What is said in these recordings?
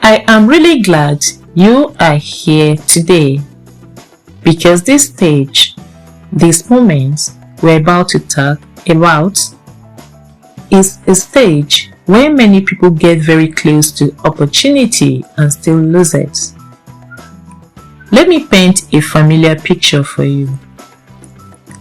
I am really glad you are here today because this stage, this moment we're about to talk about is a stage where many people get very close to opportunity and still lose it. Let me paint a familiar picture for you.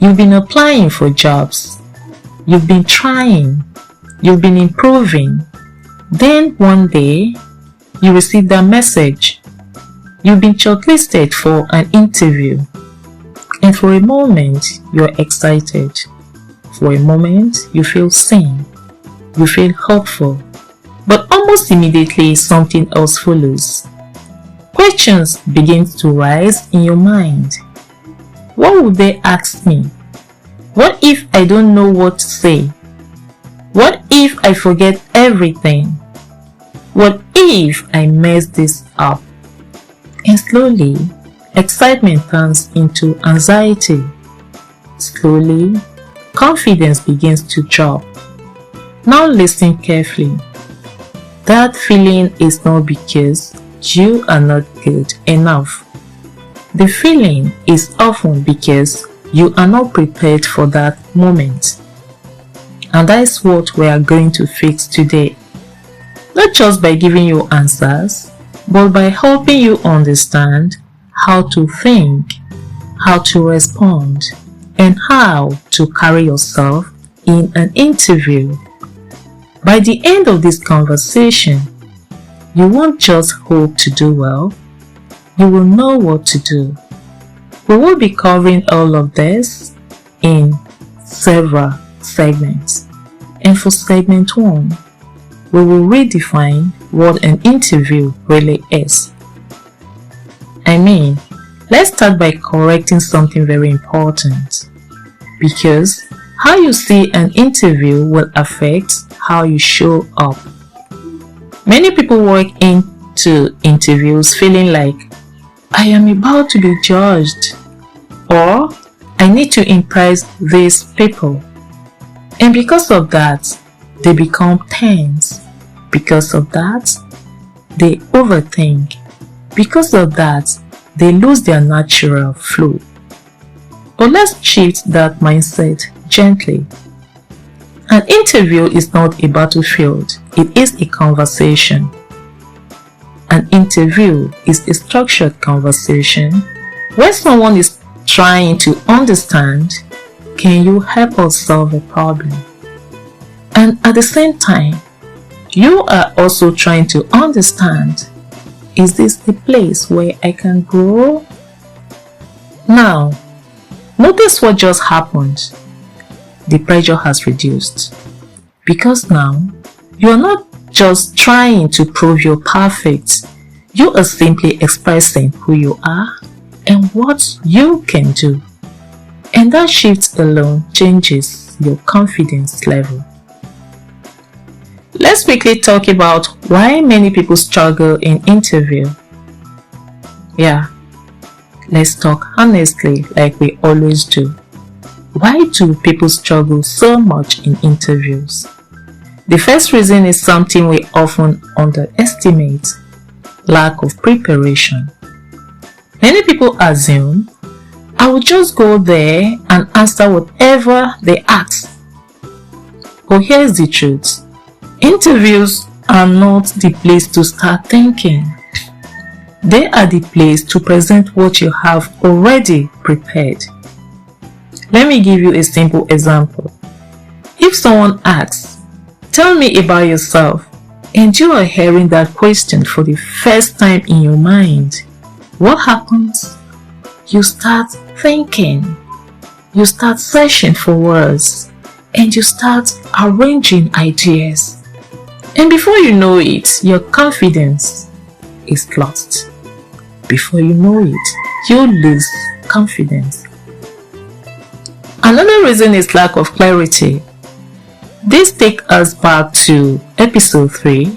You've been applying for jobs. You've been trying. You've been improving. Then one day, you receive that message. You've been shortlisted for an interview. And for a moment, you're excited. For a moment, you feel seen. You feel hopeful. But almost immediately, something else follows. Questions begin to rise in your mind. What would they ask me? What if I don't know what to say? What if I forget everything? What if I mess this up? And slowly, excitement turns into anxiety. Slowly, confidence begins to drop. Now listen carefully. That feeling is not because you are not good enough. The feeling is often because you are not prepared for that moment. And that is what we are going to fix today. Not just by giving you answers, but by helping you understand how to think, how to respond, and how to carry yourself in an interview. By the end of this conversation, you won't just hope to do well, you will know what to do. We will be covering all of this in several segments. And for segment 1, we will redefine what an interview really is. Let's start by correcting something very important. Because how you see an interview will affect how you show up. Many people walk into interviews feeling like, I am about to be judged, or I need to impress these people. And because of that, they become tense. Because of that, they overthink. Because of that, they lose their natural flow. But let's shift that mindset gently. An interview is not a battlefield, it is a conversation. An interview is a structured conversation where someone is trying to understand, can you help us solve a problem? And at the same time, you are also trying to understand, is this the place where I can grow? Now, notice what just happened. The pressure has reduced. Because now, you are not just trying to prove you're perfect. You are simply expressing who you are and what you can do. And that shift alone changes your confidence level. Let's quickly talk about why many people struggle in interview. Let's talk honestly like we always do. Why do people struggle so much in interviews? The first reason is something we often underestimate: lack of preparation. Many people assume, I will just go there and answer whatever they ask. But here's the truth. Interviews are not the place to start thinking. They are the place to present what you have already prepared. Let me give you a simple example. If someone asks, tell me about yourself, and you are hearing that question for the first time in your mind, what happens? You start thinking, you start searching for words, and you start arranging ideas. And before you know it, your confidence is lost. Before you know it, you lose confidence. Another reason is lack of clarity. This takes us back to episode 3.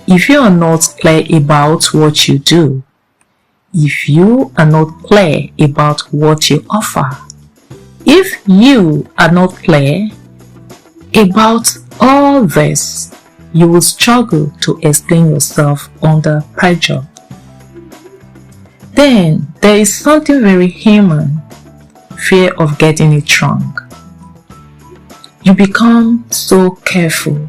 If you are not clear about what you do, if you are not clear about what you offer, if you are not clear about all this, you will struggle to explain yourself under pressure. Then there is something very human, fear of getting it wrong. You become so careful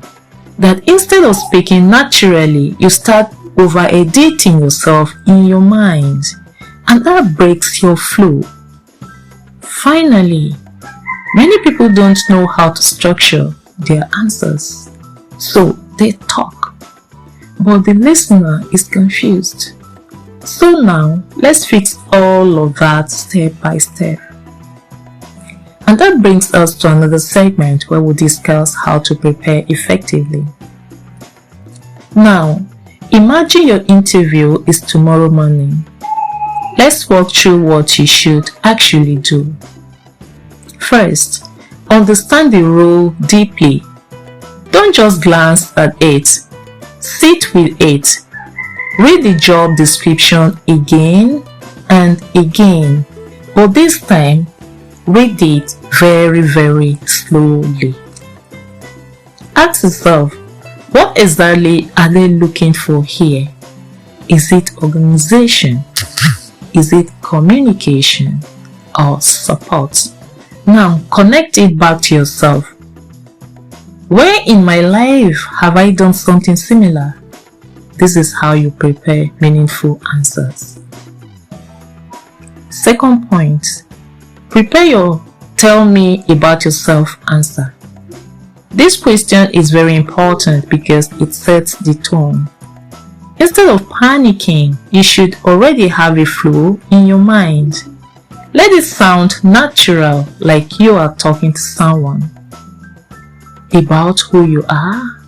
that instead of speaking naturally, you start over-editing yourself in your mind, and that breaks your flow. Finally, many people don't know how to structure their answers, so they talk, but the listener is confused. So now, let's fix all of that step by step. And that brings us to another segment where we'll discuss how to prepare effectively. Now, imagine your interview is tomorrow morning. Let's walk through what you should actually do. First, understand the role deeply. Don't just glance at it. Sit with it. Read the job description again and again, but this time, read it very, very slowly. Ask yourself, what exactly are they looking for here? Is it organization? Is it communication or support? Now connect it back to yourself. Where in my life have I done something similar? This is how you prepare meaningful answers. Second point, prepare your tell me about yourself answer. This question is very important because it sets the tone. Instead of panicking, you should already have a flow in your mind. Let it sound natural, like you are talking to someone about who you are,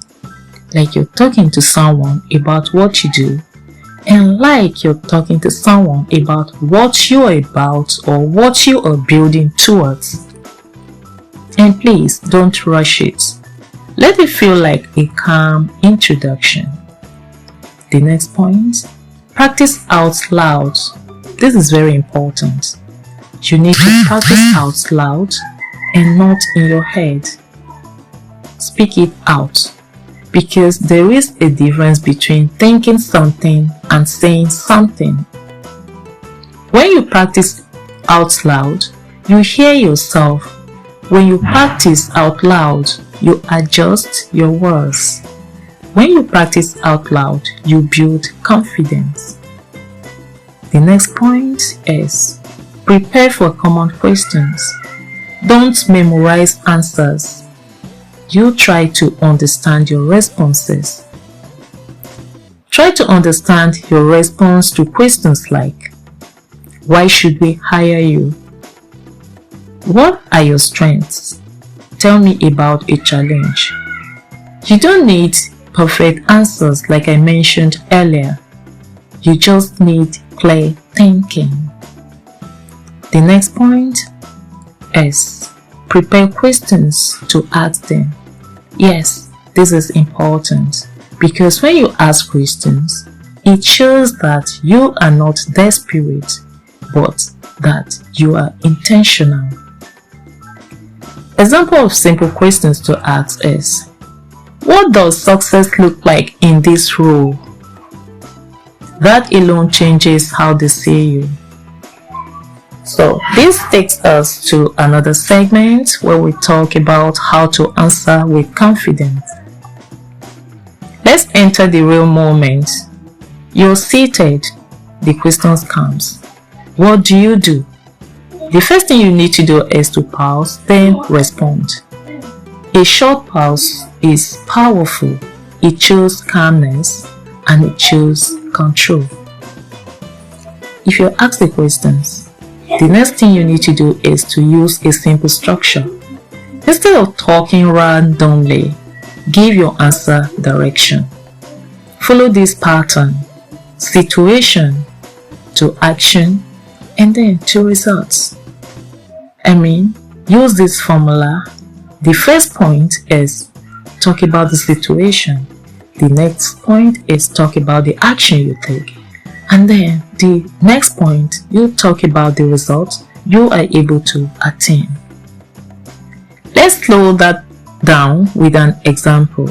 like you're talking to someone about what you do, and like you're talking to someone about what you are about or what you are building towards. And please don't rush it. Let it feel like a calm introduction. The next point, practice out loud. This is very important. You need to practice out loud and not in your head. Speak it out, because there is a difference between thinking something and saying something. When you practice out loud, you hear yourself. When you practice out loud, you adjust your words. When you practice out loud, you build confidence. The next point is prepare for common questions. Don't memorize answers. You try to understand your responses. Try to understand your response to questions like, why should we hire you? What are your strengths? Tell me about a challenge. You don't need perfect answers like I mentioned earlier. You just need clear thinking. The next point is prepare questions to ask them. Yes, this is important because when you ask questions, it shows that you are not desperate, but that you are intentional. Example of simple questions to ask is, what does success look like in this role? That alone changes how they see you. So this takes us to another segment where we talk about how to answer with confidence. Let's enter the real moment. You're seated, the questions comes. What do you do? The first thing you need to do is to pause, then respond. A short pause is powerful. It shows calmness and it shows control. If you're asked the questions, the next thing you need to do is to use a simple structure. Instead of talking randomly, give your answer direction. Follow this pattern: situation to action and then to results. Use this formula. The first point is talk about the situation. The next point is talk about the action you take. And then the next point, you talk about the results you are able to attain. Let's slow that down with an example.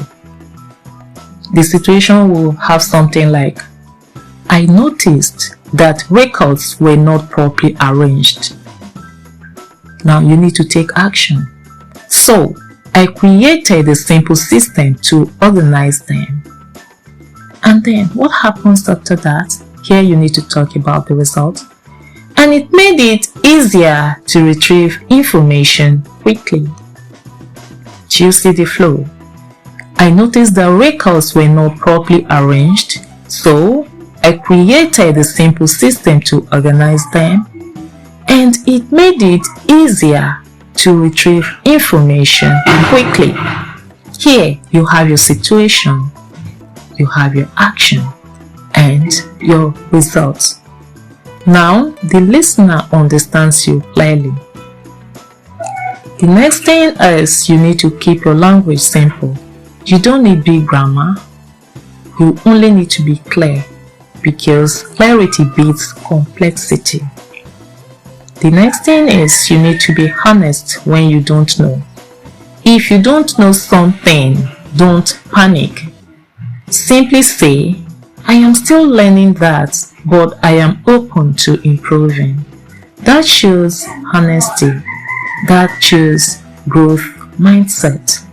the situation will have something like, I noticed that records were not properly arranged. Now you need to take action. So, I created a simple system to organize them. And then what happens after that? Here you need to talk about the result. And it made it easier to retrieve information quickly. Do you see the flow? I noticed the records were not properly arranged, so I created a simple system to organize them, and it made it easier to retrieve information quickly. Here you have your situation, you have your action, and your results. Now the listener understands you clearly. The next thing is you need to keep your language simple. You don't need big grammar. You only need to be clear, because clarity beats complexity. The next thing is you need to be honest when you don't know. If you don't know something, don't panic. Simply say, I am still learning that, but I am open to improving. That shows honesty. That shows growth mindset.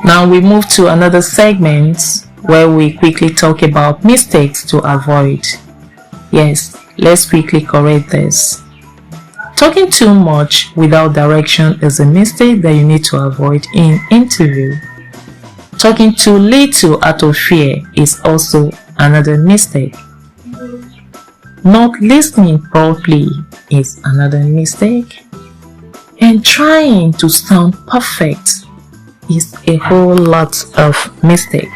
Now we move to another segment where we quickly talk about mistakes to avoid. Yes, let's quickly correct this. Talking too much without direction is a mistake that you need to avoid in interview. Talking too little out of fear is also another mistake. Not listening properly is another mistake. And trying to sound perfect is a whole lot of mistake.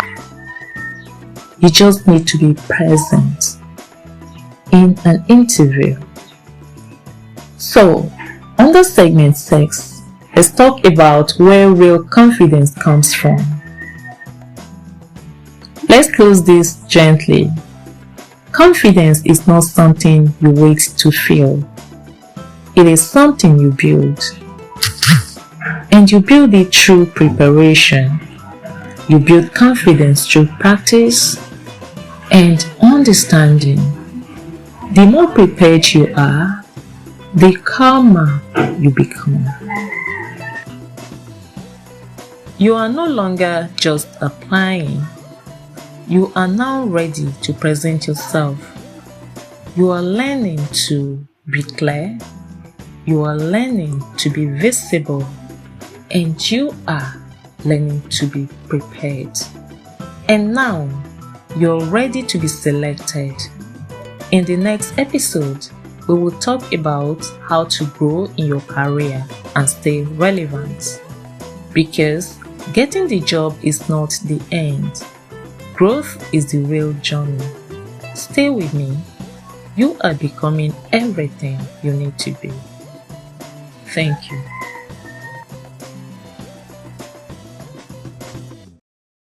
You just need to be present in an interview. So, under segment 6, let's talk about where real confidence comes from. Let's close this gently. Confidence is not something you wait to feel. It is something you build. And you build it through preparation. You build confidence through practice and understanding. The more prepared you are, the calmer you become. You are no longer just applying. You are now ready to present yourself. You are learning to be clear. You are learning to be visible. And you are learning to be prepared. And now, you're ready to be selected. In the next episode, we will talk about how to grow in your career and stay relevant. Because getting the job is not the end. Growth is the real journey. Stay with me. You are becoming everything you need to be. Thank you.